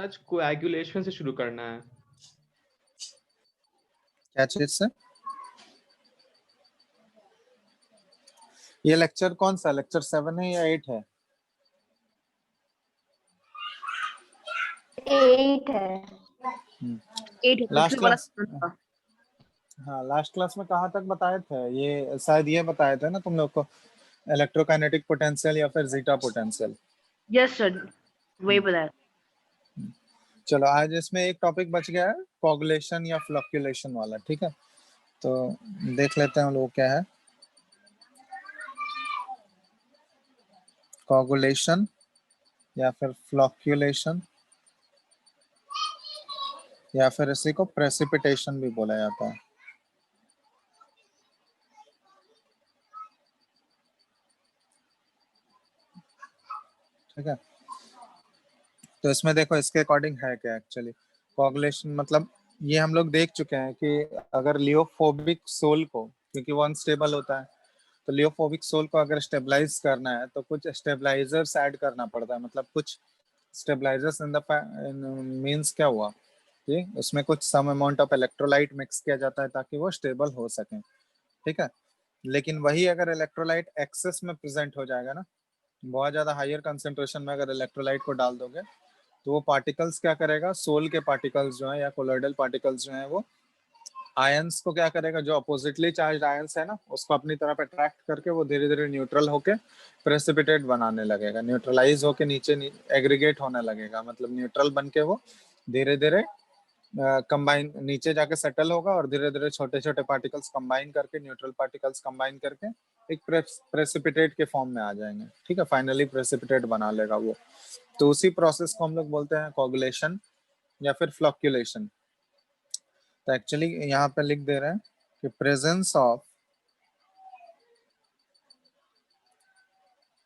आज कोएगुलेशन से शुरू करना है। क्या चीज से? ये लेक्चर कौन सा, लेक्चर 7 है या 8 है? 8 है। 8 है, लास्ट पिछले वाला क्लास, 7 था। हाँ लास्ट क्लास में कहाँ तक बताए थे? ये शायद ये बताए थे ना तुम लोग को, इलेक्ट्रोकाइनेटिक पोटेंशियल या फिर जीटा पोटेंशियल। यस सर, वही बताया। चलो आज इसमें एक टॉपिक बच गया है, कोगुलेशन या फ्लक्चुएशन वाला, ठीक है? तो देख लेते हैं हम लोग क्या है। कोगुलेशन या फिर फ्लक्चुएशन या फिर इसी को प्रेसिपिटेशन भी बोला जाता है, ठीक है? तो इसमें देखो इसके अकॉर्डिंग है क्या एक्चुअली कोगुलेशन, मतलब ये हम लोग देख चुके हैं कि अगर लियोफोबिक सोल को, क्योंकि वो अनस्टेबल होता है, तो लियोफोबिक सोल को अगर स्टेबलाइज करना है तो कुछ स्टेबलाइजर्स ऐड करना पड़ता है। मतलब कुछ स्टेबलाइजर्स इन द मींस क्या हुआ कि उसमें कुछ some amount of electrolyte mix किया जाता है ताकि वो स्टेबल हो सके, ठीक है? लेकिन वही अगर इलेक्ट्रोलाइट एक्सेस में प्रेजेंट हो जाएगा ना, बहुत ज्यादा हायर कंसेंट्रेशन में अगर इलेक्ट्रोलाइट को डाल दोगे, तो वो पार्टिकल्स क्या करेगा, सोल के पार्टिकल्स जो है या कोलोइडल पार्टिकल्स जो है, वो आयंस को क्या करेगा, जो अपोजिटली चार्ज आयंस है ना, उसको अपनी तरफ अट्रैक्ट करके वो धीरे धीरे न्यूट्रल होके प्रेसिपिटेट बनाने लगेगा, न्यूट्रलाइज होके नीचे एग्रीगेट होने लगेगा। मतलब न्यूट्रल बन के वो धीरे धीरे कंबाइन नीचे जाके सेटल होगा और धीरे धीरे छोटे छोटे पार्टिकल्स कंबाइन करके, न्यूट्रल पार्टिकल्स कंबाइन करके एक प्रेसिपिटेट के फॉर्म में आ जाएंगे, ठीक है? फाइनली प्रेसिपिटेट बना लेगा वो। तो उसी प्रोसेस को हम लोग बोलते हैं कोगुलेशन या फिर फ्लक्चुएशन। तो एक्चुअली यहाँ पे लिख दे रहे हैं कि presence of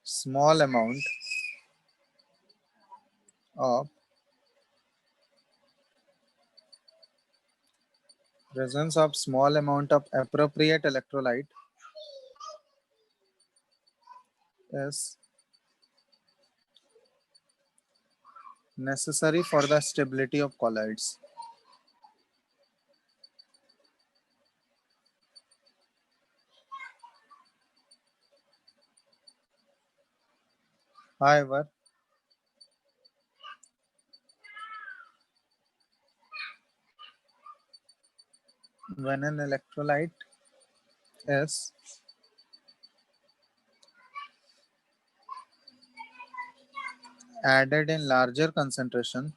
small amount of appropriate electrolyte is necessary for the stability of colloids. However, when an electrolyte is added in larger concentration,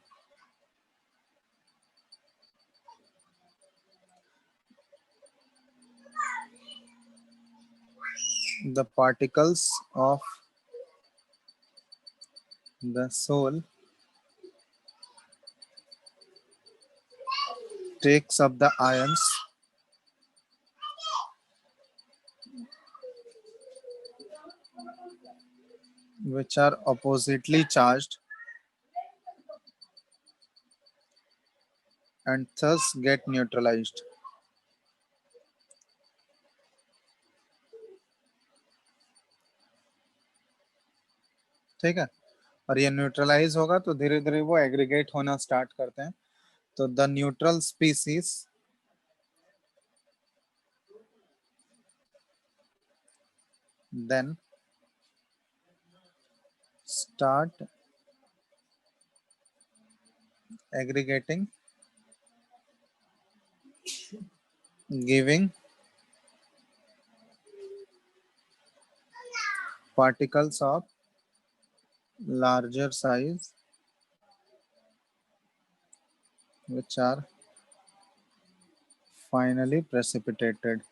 the particles of the soul takes up the ions which are oppositely charged and thus get neutralized. ठीक है? और ये neutralise होगा तो धीरे धीरे वो aggregate होना स्टार्ट करते हैं। तो the neutral species then start aggregating, giving particles of larger size which are finally precipitated.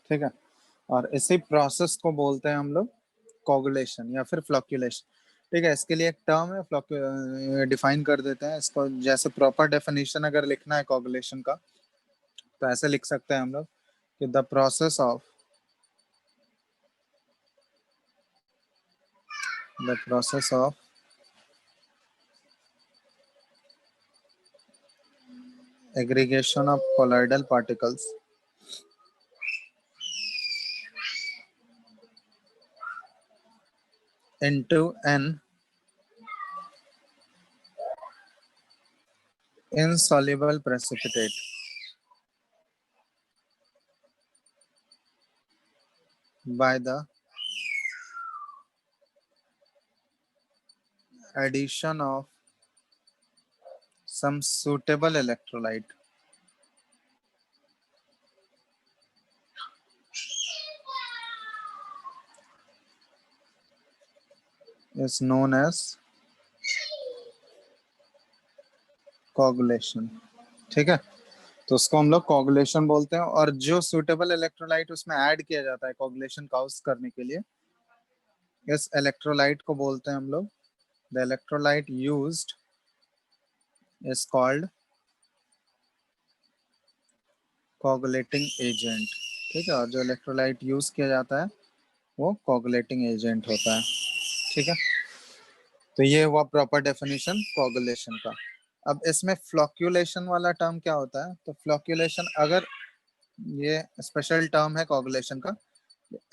ठीक है? और इसी प्रोसेस को बोलते हैं हम लोग कोगुलेशन या फिर फ्लक्चुएशन, ठीक है? इसके लिए एक टर्म है, डिफाइन कर देते हैं इसको। जैसे प्रॉपर डेफिनेशन अगर लिखना है कोगुलेशन का, तो ऐसे लिख सकते हैं हम लोग कि the process of aggregation of colloidal particles into an insoluble precipitate by the addition of some suitable electrolyte is known as coagulation। ठीक है, तो उसको हम लोग कोगुलेशन बोलते हैं। और जो सुटेबल इलेक्ट्रोलाइट उसमें ऐड किया जाता है कोगुलेशन काउज करने के लिए, इस इलेक्ट्रोलाइट को बोलते हैं हम लोग, the electrolyte used is called coagulating agent. ठीक है, और जो इलेक्ट्रोलाइट यूज किया जाता है वो कोगुलेटिंग एजेंट होता है। ठीक है, तो ये हुआ प्रॉपर डेफिनेशन कोगुलेशन का। अब इसमें फ्लोक्यूलेशन वाला टर्म क्या होता है? तो फ्लोक्यूलेशन, अगर ये स्पेशल टर्म है कोगुलेशन का,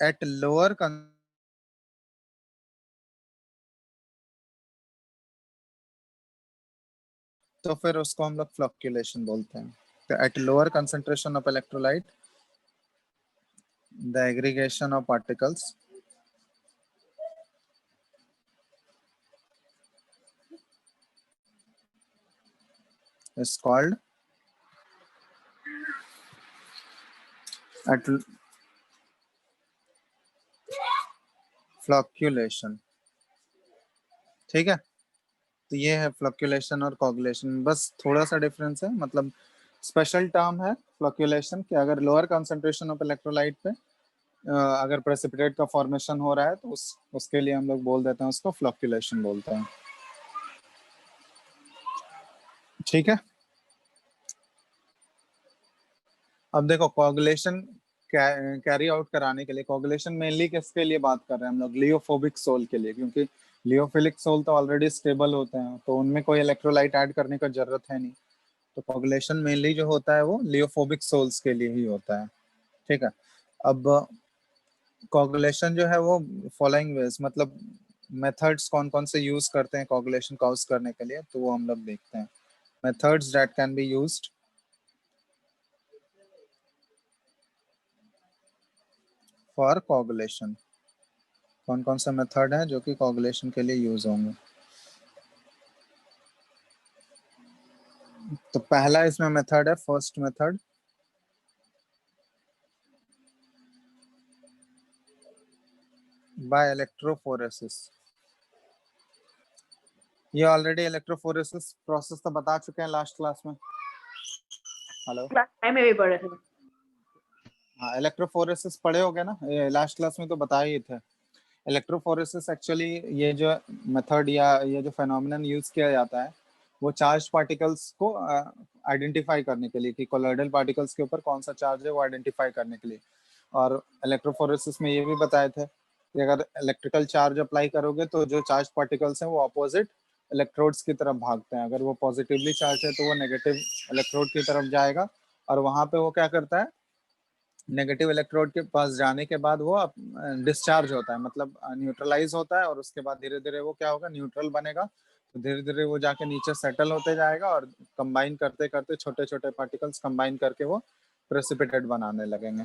एट लोअर तो फिर उसको हम लोग फ्लोक्यूलेशन बोलते हैं। तो at lower concentration of electrolyte the aggregation of particles is called at flocculation। ठीक है, तो ये है फ्लक्चुएशन और कोगुलेशन, बस थोड़ा सा डिफरेंस है, मतलब स्पेशल टर्म है फ्लक्चुएशन कि अगर लोअर कंसंट्रेशन ऑफ इलेक्ट्रोलाइट पे अगर प्रेसिपिटेट का फॉर्मेशन हो रहा है तो उसके लिए हम लोग बोल देते हैं, उसको फ्लक्चुएशन बोलते हैं। ठीक है, अब देखो कोगुलेशन कैरी आउट कराने के लिए, कोगुलेशन मेनली किसके लिए बात कर रहे हैं हम लोग? लियोफोबिक सोल के लिए, क्योंकि लियोफिलिक सोल तो ऑलरेडी स्टेबल होते हैं, तो उनमें कोई इलेक्ट्रोलाइट ऐड करने का जरूरत है नहीं। तो कोगुलेशन मेनली जो होता है वो लियोफोबिक सोल्स के लिए ही होता है। ठीक है, अब कोगुलेशन जो है वो फॉलोइंग वेज, मतलब मेथड्स कौन कौन से यूज करते हैं कोगुलेशन कॉज करने के लिए, तो वो हम लोग देखते हैं। Methods that can be used for coagulation, कौन कौन सा मेथड है जो कि कोगुलेशन के लिए यूज होंगे। तो पहला इसमें मेथड है, फर्स्ट मेथड, बाय इलेक्ट्रोफोरेसिस। ये ऑलरेडी इलेक्ट्रोफोरेसिस प्रोसेस तो बता चुके हैं लास्ट क्लास में। हेलो, टाइम में भी पढ़े थे। हाँ, इलेक्ट्रोफोरेसिस पढ़े हो गए ना, ये लास्ट क्लास में तो बताए ही थे। इलेक्ट्रोफोरेसिस एक्चुअली ये जो मेथड या ये जो फेनोमेनन यूज किया जाता है वो चार्ज पार्टिकल्स को आइडेंटिफाई करने के लिए कि कोलॉइडल पार्टिकल्स के ऊपर कौन सा चार्ज है वो आइडेंटिफाई करने के लिए। और इलेक्ट्रोफोरेसिस में ये भी बताए थे कि अगर इलेक्ट्रिकल चार्ज अप्लाई करोगे तो जो चार्ज पार्टिकल्स हैं वो अपोजिट इलेक्ट्रोड्स की तरफ भागते हैं। अगर वो पॉजिटिवली चार्ज है तो वो नेगेटिव इलेक्ट्रोड की तरफ जाएगा, और वहां पे वो क्या करता है, नेगेटिव इलेक्ट्रोड के पास जाने के बाद वो डिस्चार्ज होता है, मतलब न्यूट्रलाइज होता है, और उसके बाद धीरे धीरे वो क्या होगा, न्यूट्रल बनेगा। तो धीरे धीरे वो जाके नीचे सेटल होते जाएगा और कंबाइन करते करते छोटे छोटे पार्टिकल्स कंबाइन करके वो प्रेसिपिटेट बनाने लगेंगे।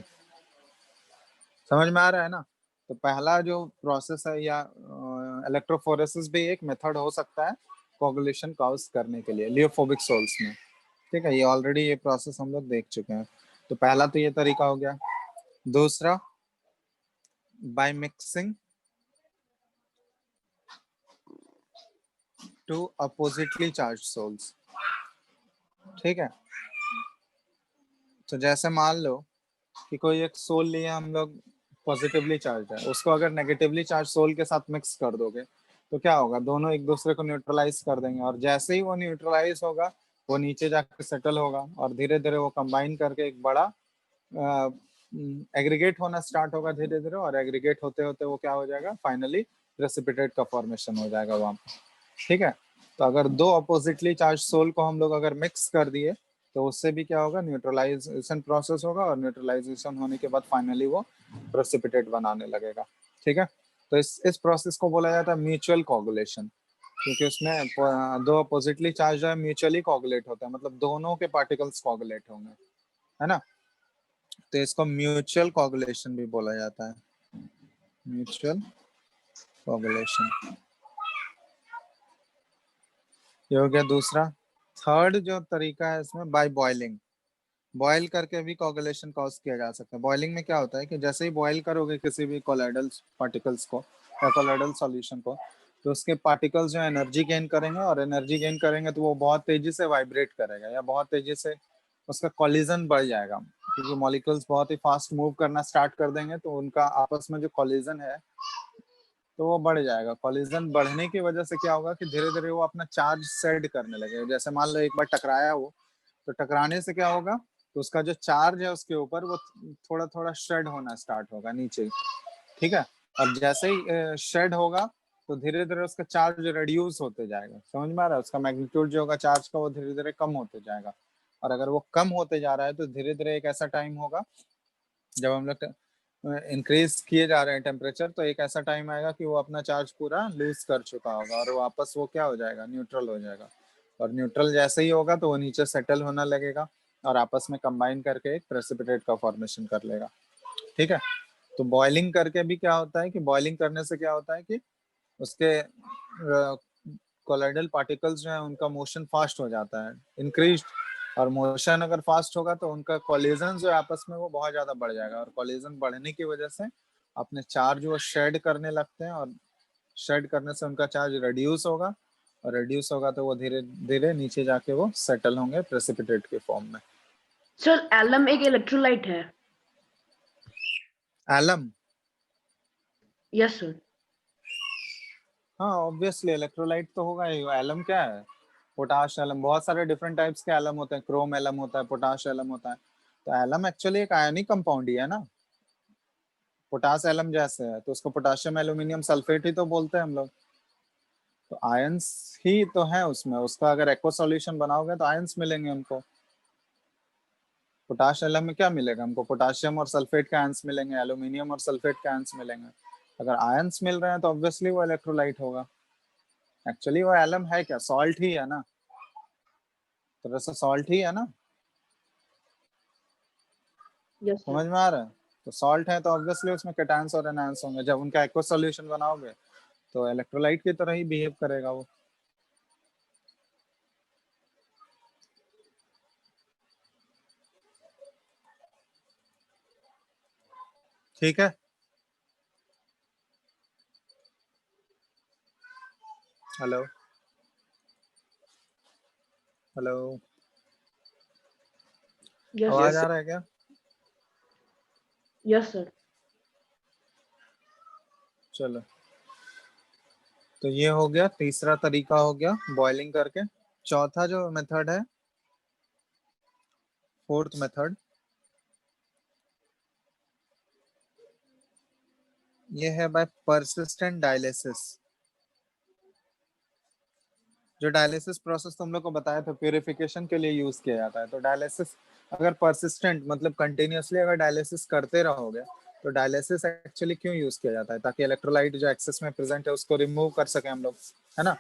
समझ में आ रहा है ना? तो पहला जो प्रोसेस है, या इलेक्ट्रोफोरेसिस भी एक मेथड हो सकता है कोगुलेशन कॉज करने के लिए लियोफोबिक सोल्स में। ठीक है, ये ऑलरेडी ये प्रोसेस हम लोग देख चुके हैं। तो पहला तो ये तरीका हो गया। दूसरा, by mixing two oppositely charged souls। ठीक है, तो जैसे मान लो कि कोई एक सोल लिए हम लोग पॉजिटिवली चार्ज है, उसको अगर नेगेटिवली चार्ज सोल के साथ मिक्स कर दोगे तो क्या होगा, दोनों एक दूसरे को न्यूट्रलाइज कर देंगे, और जैसे ही वो न्यूट्रलाइज होगा वो नीचे जाकर सेटल होगा, और धीरे धीरे वो कंबाइन करके एक बड़ा एग्रीगेट होना स्टार्ट होगा धीरे धीरे, और एग्रीगेट होते होते वो क्या हो जाएगा, फाइनली प्रेसिपिटेट का फॉर्मेशन हो जाएगा वहां पर। ठीक है, तो अगर दो अपोजिटली चार्ज सोल को हम लोग अगर मिक्स कर दिए तो उससे भी क्या होगा, न्यूट्रलाइजेशन प्रोसेस होगा, और न्यूट्रलाइजेशन होने के बाद फाइनली वो प्रेसिपिटेट बनाने लगेगा। ठीक है, तो इस प्रोसेस को बोला जाता है म्यूचुअल कोगुलेशन, क्योंकि उसमें दो अपोजिटली चार्ज है म्यूचुअली कोगुलेट होता है, मतलब दोनों के पार्टिकल्स कोगुलेट होंगे, है ना। तो इसको म्यूचुअल कोगुलेशन भी बोला जाता है, म्यूचुअल कोगुलेशन। ये हो गया दूसरा। थर्ड जो तरीका है इसमें बाय बॉइलिंग, बॉयल करके भी कोगुलेशन कॉज किया जा सकता है। बॉइलिंग में क्या होता है कि जैसे ही बॉयल करोगे किसी भी कोलाइडल पार्टिकल्स को या कोलाइडल सॉल्यूशन को, तो उसके पार्टिकल्स जो एनर्जी गेन करेंगे, और एनर्जी गेन करेंगे तो वो बहुत तेजी से वाइब्रेट करेगा या बहुत तेजी से उसका कॉलिजन बढ़ जाएगा, क्योंकि मॉलिक्यूल्स बहुत ही फास्ट मूव करना स्टार्ट कर देंगे, तो उनका आपस में जो कॉलिजन है तो वो बढ़ जाएगा। कॉलिजन बढ़ने की वजह से क्या होगा कि धीरे धीरे वो अपना चार्ज सेट करने लगेगा। जैसे मान लो एक बार टकराया वो, तो टकराने से क्या होगा, तो उसका जो चार्ज है उसके ऊपर वो थोड़ा थोड़ा शेड होना स्टार्ट होगा नीचे, ठीक है। और जैसे ही शेड होगा तो धीरे धीरे उसका चार्ज रिड्यूस होते जाएगा, समझ में आ रहा है। उसका मैग्नीट्यूड जो होगा चार्ज का वो धीरे धीरे कम होते जाएगा, और अगर वो कम होते जा रहा है तो धीरे धीरे एक ऐसा टाइम होगा जब हम लोग इंक्रीज किए जा रहे हैं टेम्परेचर, तो एक ऐसा टाइम आएगा कि वो अपना चार्ज पूरा लूज कर चुका होगा और वापस वो क्या हो जाएगा, न्यूट्रल हो जाएगा। और न्यूट्रल जैसे ही होगा तो वो नीचे सेटल होने लगेगा और आपस में कंबाइन करके एक प्रेसिपिटेट का फॉर्मेशन कर लेगा, ठीक है। तो बॉइलिंग करके भी क्या होता है कि बॉइलिंग करने से क्या होता है कि उसके कोलाइडल पार्टिकल्स जो है उनका मोशन फास्ट हो जाता है, इंक्रीज। और मोशन अगर फास्ट होगा तो उनका कोलिजन जो है आपस में वो बहुत ज्यादा बढ़ जाएगा, और कोलिजन बढ़ने की वजह से अपने चार्ज वो शेड करने लगते हैं, और शेड करने से उनका चार्ज रिड्यूस होगा, और रिड्यूस होगा तो वो धीरे धीरे नीचे जाके वो सेटल होंगे प्रेसिपिटेट के फॉर्म में। सर एलम एक इलेक्ट्रोलाइट है। Alum, yes sir. हाँ ऑब्वियसली इलेक्ट्रोलाइट तो होगा ही। एलम क्या है, पोटाश एलम, बहुत सारे डिफरेंट टाइप्स के एलम होते हैं, क्रोम एलम होता है, पोटाश एलम होता है। तो एलम एक्चुअली एक आयनिक कंपाउंड ही है ना, पोटास एलम जैसे है, तो उसको पोटाशियम एल्यूमिनियम सल्फेट ही तो बोलते हैं हम लोग। तो आयंस ही तो है उसमें, उसका अगर एक्वा सॉल्यूशन बनाओगे तो आयंस मिलेंगे हमको। पोटाश एलम में क्या मिलेगा हमको, पोटाशियम और सल्फेट के आयंस मिलेंगे, एल्यूमिनियम और सल्फेट के आयंस मिलेंगे। अगर आयंस मिल रहे हैं तो ऑब्वियसली वो इलेक्ट्रोलाइट होगा। एक्चुअली वो एलम है क्या, सॉल्ट ही है ना, तो वैसे सॉल्ट ही है ना, यस सर। समझ में आ रहा है। तो सॉल्ट है तो ऑब्वियसली उसमें कैटायंस और एनायंस होंगे। जब उनका एक्वा सॉल्यूशन बनाओगे तो इलेक्ट्रोलाइट की तरह ही बिहेव करेगा वो, ठीक है। हेलो हेलो, यस आवाज सर। आ रहा है क्या? Yes sir. चलो, तो ये हो गया तीसरा तरीका, हो गया बॉइलिंग करके। चौथा जो मेथड है, फोर्थ मेथड, ये है बाय परसिस्टेंट डायलिसिस। जो डायलिसिस प्रोसेस तुम लोग को बताया था प्यूरिफिकेशन के लिए यूज किया जाता है, तो डायलिसिस अगर परसिस्टेंट मतलब कंटिन्यूअसली अगर डायलिसिस करते रहोगे, तो डायलिसिस एक्चुअली क्यों यूज किया जाता है, ताकि इलेक्ट्रोलाइट जो एक्सेस में प्रेजेंट है उसको रिमूव कर सके हम लोग, है ना।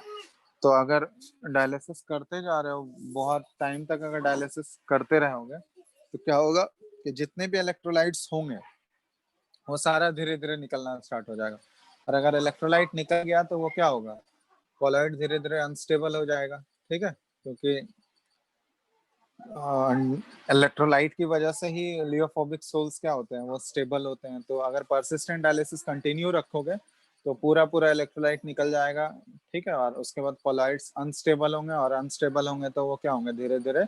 तो अगर डायलिसिस करते जा रहे हो बहुत टाइम तक, अगर डायलिसिस करते रहोगे तो क्या होगा कि जितने भी इलेक्ट्रोलाइट्स होंगे वो सारा धीरे धीरे निकलना स्टार्ट हो जाएगा। और अगर इलेक्ट्रोलाइट निकल गया तो वो क्या होगा, कोलॉइड धीरे धीरे अनस्टेबल हो जाएगा, ठीक है। क्योंकि इलेक्ट्रोलाइट की वजह से ही लियोफोबिक सोल्स क्या होते हैं, वो स्टेबल होते हैं। तो अगर परसिस्टेंट डायलिसिस कंटिन्यू रखोगे तो पूरा पूरा इलेक्ट्रोलाइट निकल जाएगा, ठीक है। और उसके बाद कोलॉइड्स अनस्टेबल होंगे, और अनस्टेबल होंगे तो वो क्या होंगे, धीरे धीरे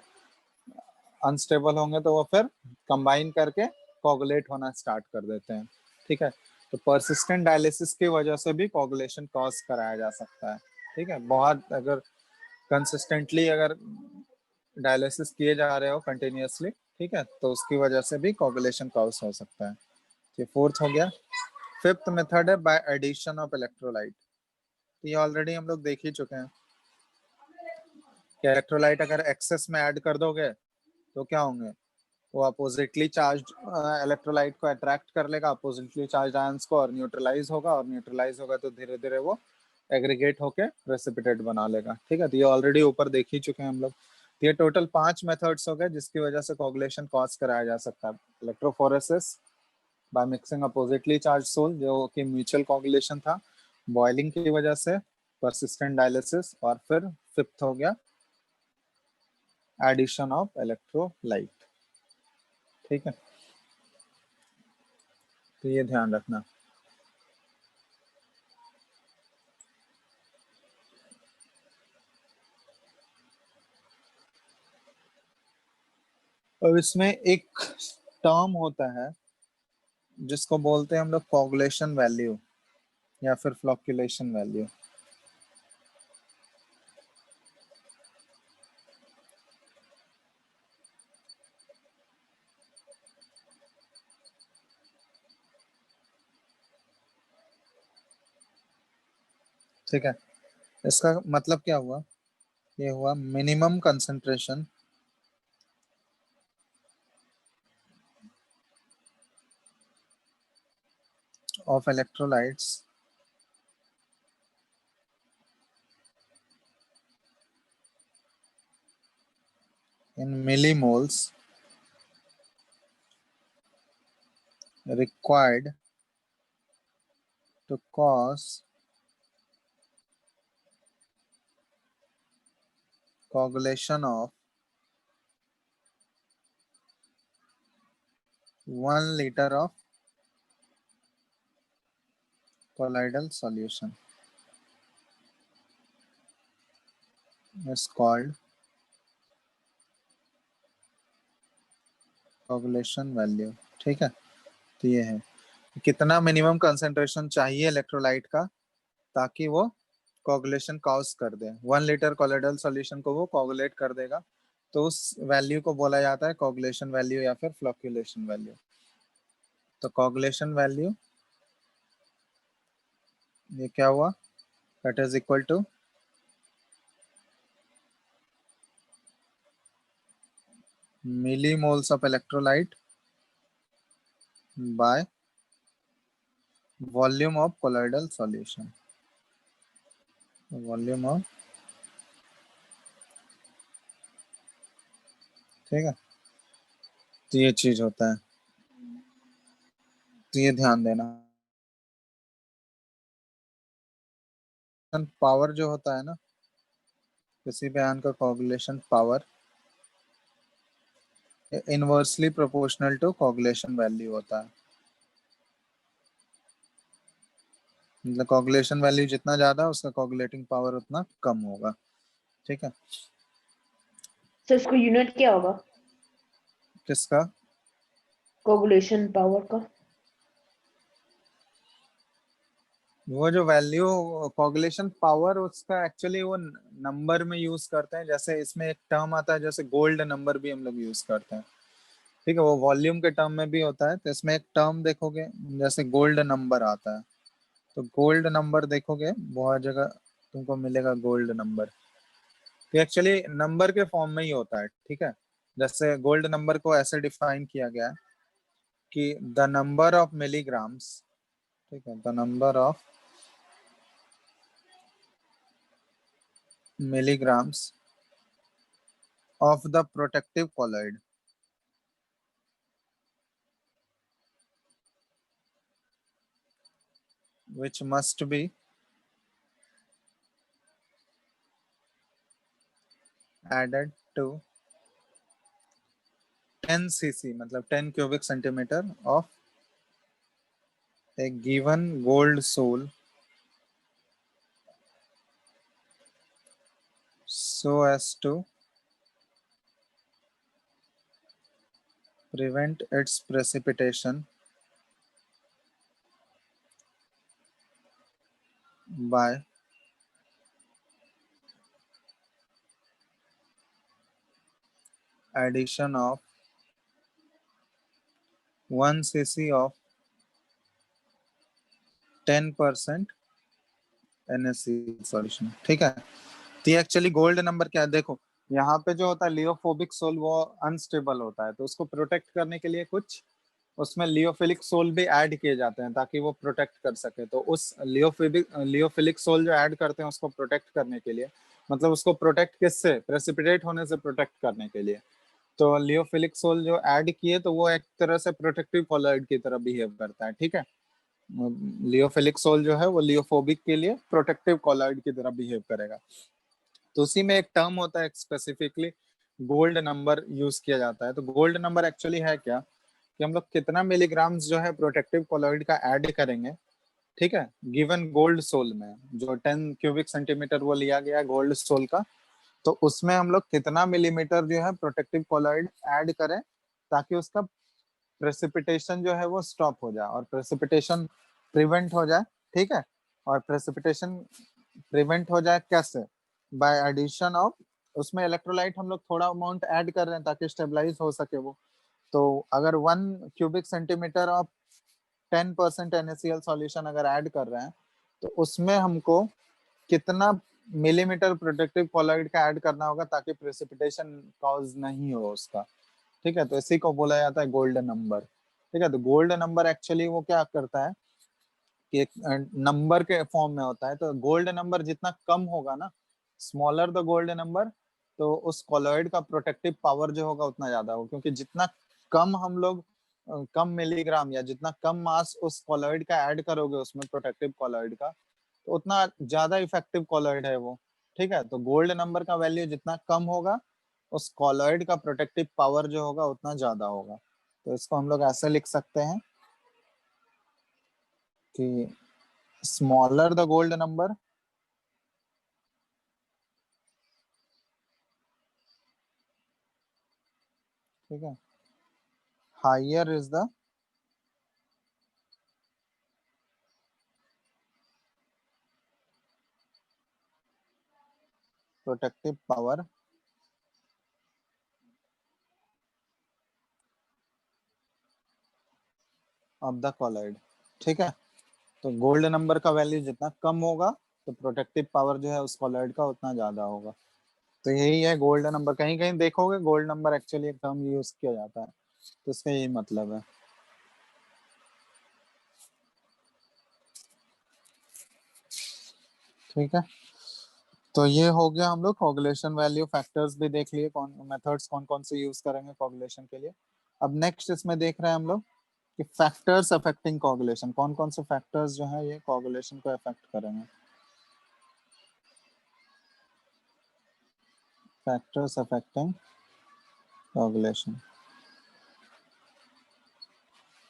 अनस्टेबल होंगे तो वो फिर कंबाइन करके कोगुलेट होना स्टार्ट कर देते हैं, ठीक है। तो परसिस्टेंट डायलिसिस की वजह से भी कोगुलेशन कॉज कराया जा सकता है, ठीक है। बहुत अगर कंसिस्टेंटली अगर डायलिसिस किए जा रहे हो कंटिन्यूअसली, ठीक है, तो उसकी वजह से भी कोगुलेशन कॉज हो सकता है। ये फोर्थ हो गया। फिफ्थ मेथड है बाय एडिशन ऑफ इलेक्ट्रोलाइट। ये ऑलरेडी हम लोग देख ही चुके हैं कि इलेक्ट्रोलाइट अगर एक्सेस में ऐड कर दोगे तो क्या होंगे, वो अपोजिटली चार्ज इलेक्ट्रोलाइट को अट्रैक्ट कर लेगा, अपोजिटली चार्ज आयंस को, और न्यूट्रलाइज होगा, और न्यूट्रलाइज होगा तो धीरे धीरे वो एग्रीगेट होके प्रेसिपिटेट बना लेगा। ठीक है, तो ये ऑलरेडी ऊपर देख ही चुके हैं हम लोग। तो ये टोटल 5 मेथड्स हो गए जिसकी वजह से कोगुलेशन कॉज कराया जा सकता है। Electrophoresis by mixing oppositely charge sol जो कि म्यूचुअल कोगुलेशन था, बॉइलिंग की वजह से, परसिस्टेंट डायलिसिस, और फिर फिफ्थ हो गया एडिशन ऑफ इलेक्ट्रोलाइट। ठीक है, तो ये ध्यान रखना। अब इसमें एक टर्म होता है जिसको बोलते हैं हम लोग कोगुलेशन वैल्यू या फिर फ्लोक्युलेशन वैल्यू। ठीक है, इसका मतलब क्या हुआ? ये हुआ minimum concentration of electrolytes in millimoles required to cause coagulation of 1 liter of colloidal solution is called coagulation value। ठीक है, तो ये है कितना मिनिमम कंसंट्रेशन चाहिए इलेक्ट्रोलाइट का ताकि वो कोगुलेशन कॉज कर दे। 1 लीटर कोलोइडल सॉल्यूशन को वो कोगुलेट कर देगा, तो उस वैल्यू को बोला जाता है कोगुलेशन वैल्यू या फिर फ्लोक्युलेशन वैल्यू। तो कोगुलेशन वैल्यू ये क्या हुआ? That is equal to millimoles of electrolyte by volume of colloidal solution। Volume of, ठीक है, तो ये चीज होता है, तो ये ध्यान देना। पावर जो होता है ना किसी भी आयन का coagulation power inversely proportional to coagulation value होता है। मतलब कोगुलेशन वैल्यू जितना ज्यादा उसका कोगुलेटिंग पावर उतना कम होगा। ठीक है, सर इसको यूनिट क्या होगा किसका? कोगुलेशन पावर का? वो जो वैल्यू कोगुलेशन पावर उसका एक्चुअली वो नंबर में यूज करते हैं। जैसे इसमें एक टर्म आता है जैसे गोल्ड नंबर भी हम लोग यूज करते हैं। ठीक है, वो वॉल्यूम के टर्म में भी होता है। तो इसमें एक टर्म देखोगे जैसे गोल्ड नंबर आता है, तो गोल्ड नंबर देखोगे बहुत जगह तुमको मिलेगा गोल्ड नंबर। तो एक्चुअली नंबर के फॉर्म में ही होता है। ठीक है, जैसे गोल्ड नंबर को ऐसे डिफाइन किया गया है कि द नंबर ऑफ मिलीग्राम्स, ठीक है, the number of milligrams of the protective colloid which must be added to 10 cc मतलब 10 cubic centimeter of a given gold sol so as to prevent its precipitation by addition of 1 cc of 10% NaCl solution। ठीक है, तो ये actually gold number क्या है देखो, यहाँ पे जो होता है लियोफोबिक सोल वो अनस्टेबल होता है, तो उसको प्रोटेक्ट करने के लिए कुछ उसमें लियोफिलिक सोल भी ऐड किए जाते हैं ताकि वो प्रोटेक्ट कर सके। तो उस लियोफिलिक सोल जो ऐड करते हैं उसको प्रोटेक्ट करने के लिए, मतलब उसको प्रोटेक्ट किससे, प्रेसिपिटेट होने से प्रोटेक्ट करने के लिए, तो लियोफिलिक सोल जो ऐड किए तो वो एक तरह से प्रोटेक्टिव कॉलॉइड की तरह बिहेव करता है। ठीक है, लियोफिलिक सोल जो है वो लियोफोबिक के लिए प्रोटेक्टिव कॉलॉइड की तरह बिहेव करेगा। तो उसी में एक टर्म होता है स्पेसिफिकली गोल्ड नंबर यूज किया जाता है। तो गोल्ड नंबर एक्चुअली है क्या, कि हम लोग कितना मिलीग्राम्स जो है प्रोटेक्टिव कॉलॉइड का ऐड करेंगे, ठीक है, गिवन गोल्ड सोल में, जो 10 क्यूबिक सेंटीमीटर वो लिया गया गोल्ड सोल का, तो उसमें हम लोग कितना मिलीमीटर जो है प्रोटेक्टिव कॉलॉइड ऐड करें ताकि उसका प्रेसिपिटेशन जो है वो स्टॉप हो जाए और प्रेसिपिटेशन प्रिवेंट हो जाए। ठीक है, और प्रेसिपिटेशन प्रिवेंट हो जाए कैसे, बाय एडिशन ऑफ, उसमें इलेक्ट्रोलाइट हम लोग थोड़ा अमाउंट ऐड कर रहे हैं ताकि स्टेबलाइज हो सके वो। तो अगर 1 cubic centimetre of 10% NaCl solution अगर ऐड कर रहे हैं तो उसमें हमको कितना मिलीमीटर प्रोटेक्टिव कॉलॉइड का ऐड करना होगा ताकि प्रेसिपिटेशन कॉज नहीं हो उसका। ठीक है, तो इसी को बोला जाता है गोल्ड नंबर। ठीक है, तो गोल्ड नंबर एक्चुअली वो क्या करता है कि एक नंबर के फॉर्म में होता है, तो गोल्ड नंबर जितना कम होगा ना, स्मॉलर द गोल्ड नंबर, तो उस कॉलॉइड का प्रोटेक्टिव पावर जो होगा उतना ज्यादा होगा, क्योंकि जितना कम हम लोग कम मिलीग्राम या जितना कम मास उस कॉलॉइड का ऐड करोगे उसमें प्रोटेक्टिव कॉलॉइड का, तो उतना ज्यादा इफेक्टिव कॉलॉइड है वो। ठीक है, तो गोल्ड नंबर का वैल्यू जितना कम होगा उस कॉलॉइड का प्रोटेक्टिव पावर जो होगा उतना ज्यादा होगा। तो इसको हम लोग ऐसे लिख सकते हैं कि स्मॉलर द गोल्ड नंबर, ठीक है, higher is the protective power of the colloid. ठीक है, तो गोल्ड नंबर का वैल्यू जितना कम होगा तो प्रोटेक्टिव पावर जो है उस कॉलॉइड का उतना ज्यादा होगा। तो यही है गोल्ड नंबर, कहीं कहीं देखोगे गोल्ड नंबर एक्चुअली एक टर्म यूज किया जाता है, तो इसका यही मतलब है। ठीक है, तो ये हो गया, हम लोग कोगुलेशन वैल्यू फैक्टर्स भी देख लिए, कौन मेथड्स कौन कौन से यूज करेंगे कोगुलेशन के लिए। अब नेक्स्ट इसमें देख रहे हैं हम लोग कि फैक्टर्स अफेक्टिंग कोगुलेशन, कौन कौन से फैक्टर्स जो है ये कोगुलेशन को अफेक्ट करेंगे। फैक्टर्स अफेक्टिंग कोगुलेशन,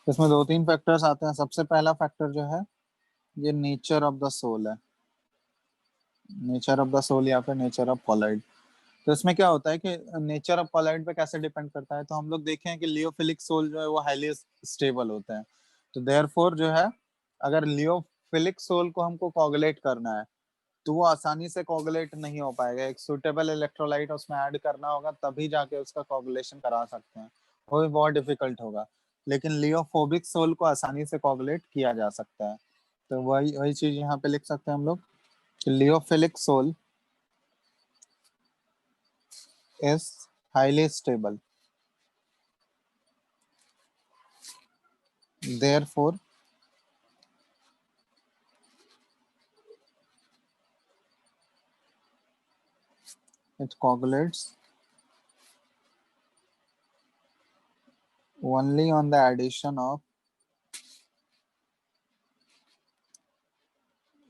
इसमें दो तीन फैक्टर्स आते हैं। सबसे पहला फैक्टर जो है ये नेचर ऑफ द सोल है, नेचर ऑफ द सोल या फिर नेचर ऑफ कॉलॉइड। तो इसमें क्या होता है कि नेचर ऑफ कॉलॉइड पे कैसे डिपेंड करता है, तो हम लोग देखें कि लियोफिलिक सोल जो है वो हाईली स्टेबल होते हैं। तो देयरफॉर जो है अगर लियोफिलिक सोल को हमको कोगुलेट करना है तो वो आसानी से कोगुलेट नहीं हो पाएगा, एक सुटेबल इलेक्ट्रोलाइट उसमें ऐड करना होगा तभी जाके उसका कोगुलेशन करा सकते हैं, वो भी बहुत डिफिकल्ट होगा। लेकिन लियोफोबिक सोल को आसानी से कोगुलेट किया जा सकता है। तो वही वही चीज यहाँ पे लिख सकते हैं हम लोग कि लियोफिलिक soul is highly stable. Therefore, it coagulates only on the addition of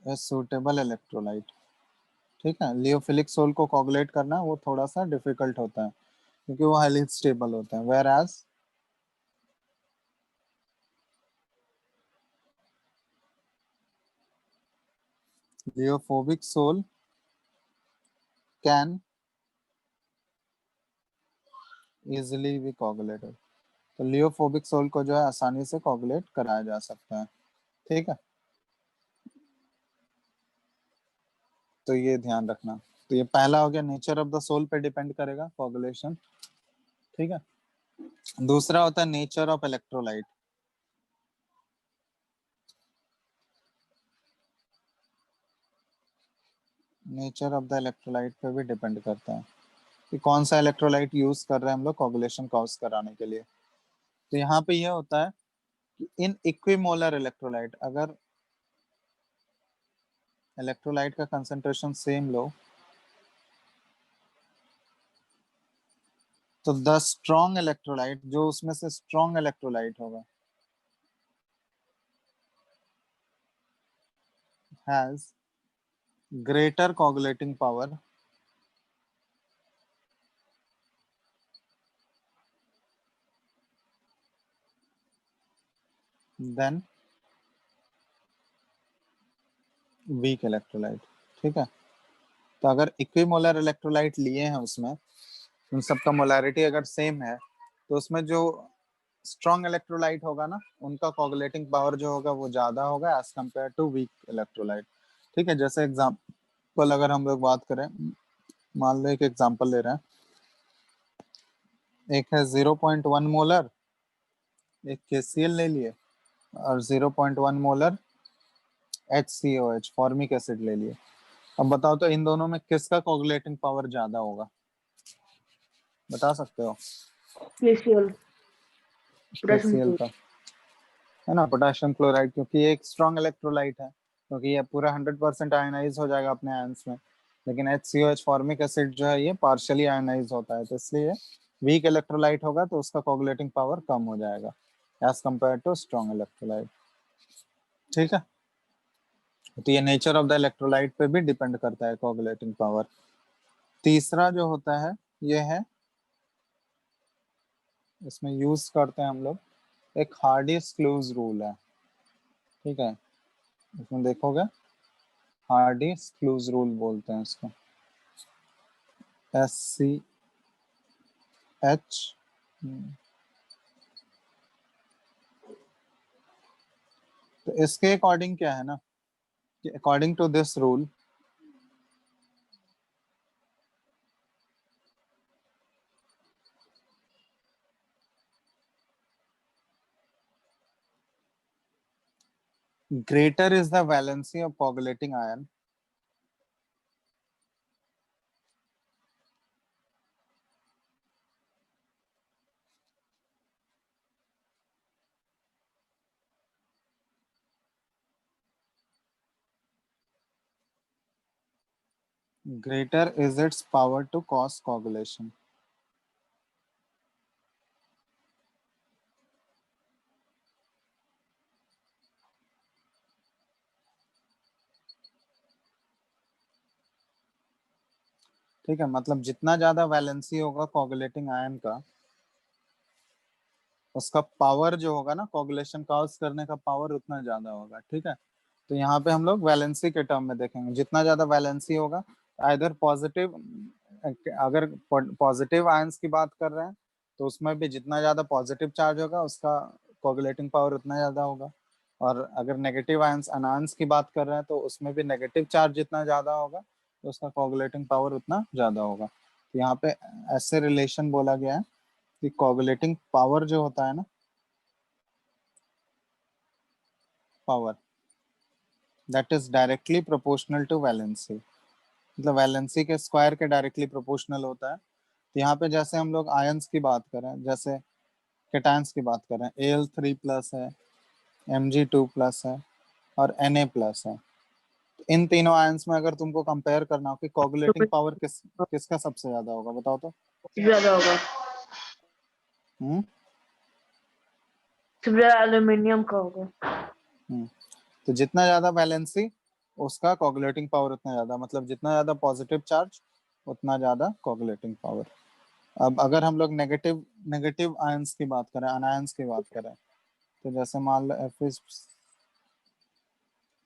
a suitable electrolyte. ठीक है, लियोफिलिक सोल को कोगुलेट करना वो थोड़ा सा डिफिकल्ट होता है क्योंकि वो हाईली स्टेबल होते हैं, whereas lyophobic sol can easily be coagulated. तो लियोफोबिक सोल को जो है आसानी से कोगुलेट कराया जा सकता है। ठीक है, तो ये ध्यान रखना। तो ये पहला हो गया, नेचर ऑफ द सोल पे डिपेंड करेगा कोगुलेशन। ठीक है, दूसरा होता है nature of electrolyte. Nature of the electrolyte पे भी डिपेंड करता है। कि कौन सा इलेक्ट्रोलाइट यूज कर रहे हैं हम लोग कोगुलेशन कॉज कराने के लिए। तो यहाँ पे यह होता है कि इन इक्विमोलर इलेक्ट्रोलाइट, अगर इलेक्ट्रोलाइट का कंसंट्रेशन सेम लो तो द स्ट्रॉन्ग इलेक्ट्रोलाइट, जो उसमें से स्ट्रॉन्ग इलेक्ट्रोलाइट होगा, has greater coagulating power than weak electrolyte. ठीक है, तो अगर इक्विमोलर इलेक्ट्रोलाइट लिए हैं उसमें, उन सबका मोलैरिटी अगर सेम है, तो उसमें जो स्ट्रॉन्ग इलेक्ट्रोलाइट होगा ना, उनका कोगुलेटिंग पावर जो होगा वो ज्यादा होगा as compare to weak electrolyte. ठीक है, जैसे एग्जांपल अगर हम लोग बात करें, मान लो एक एग्जांपल ले रहे हैं, एक है 0.1 मोलर, एक KCl ले लिए, और 0.1 मोलर HCOH फॉर्मिक एसिड ले लिए। अब बताओ तो इन दोनों में किसका कोगुलेटिंग पावर ज्यादा होगा, बता सकते हो? KCl, पोटेशियम KCl का, है ना, पोटेशियम क्लोराइड, क्योंकि ये एक स्ट्रॉन्ग इलेक्ट्रोलाइट है, क्योंकि ये पूरा 100% आयनाइज हो जाएगा अपने आयंस में। लेकिन HCOH फॉर्मिक एसिड जो है ये पार्शियली आयनाइज होता है, तो इसलिए वीक इलेक्ट्रोलाइट होगा तो उसका कोगुलेटिंग पावर कम हो जाएगा as compare to strong electrolyte. ठीक है, तो ये नेचर ऑफ द इलेक्ट्रोलाइट पे भी डिपेंड करता है कोगुलेटिंग पावर। तीसरा जो होता है ये है, इसमें यूज करते हैं हम लोग, एक हार्डीज क्लूज रूल है। ठीक है, इसमें देखोगे हार्डीज क्लूज रूल बोलते हैं इसको, SCH। तो इसके अकॉर्डिंग क्या है ना, कि according to this rule, greater is the valency of coagulating ion greater is its power to cause coagulation। ठीक है, मतलब जितना ज्यादा वैलेंसी होगा कोगुलेटिंग आयन का, उसका पावर जो होगा ना कोगुलेशन कॉज करने का पावर उतना ज्यादा होगा। ठीक है, तो यहाँ पे हम लोग वैलेंसी के टर्म में देखेंगे, जितना ज्यादा वैलेंसी होगा, इधर पॉजिटिव, अगर पॉजिटिव आयंस की बात कर रहे हैं तो उसमें भी जितना ज्यादा पॉजिटिव चार्ज होगा उसका कोगुलेटिंग पावर उतना ज्यादा होगा, और अगर नेगेटिव आयंस अनायंस की बात कर रहे हैं तो उसमें भी नेगेटिव चार्ज जितना ज्यादा होगा तो उसका कोगुलेटिंग पावर उतना ज्यादा होगा। तो यहाँ पे ऐसे रिलेशन बोला गया है कि कोगुलेटिंग पावर जो होता है ना, power that is directly proportional to valency, मतलब वैलेंसी के स्क्वायर के डायरेक्टली प्रोपोर्शनल होता है। तो यहाँ पे जैसे हम लोग आयंस की बात करें, जैसे कैटायंस की बात करें, Al3+ है, Mg2+ है, और Na+ है। इन तीनों आयंस में अगर तुमको कंपेयर करना हो कि कोगुलेटिंग पावर किसका सबसे ज्यादा होगा, बताओ तो। ज्यादा होगा, हम्म सबसे ज्यादा एल्यूमिनियम का होगा। तो जितना ज्यादा वैलेंसी उसका कोगुलेटिंग पावर उतना ज्यादा, मतलब जितना ज्यादा पॉजिटिव चार्ज उतना ज्यादा कोगुलेटिंग पावर। अब अगर हम लोग नेगेटिव नेगेटिव आयंस की बात करें, अनायंस की बात करें, तो जैसे मान लो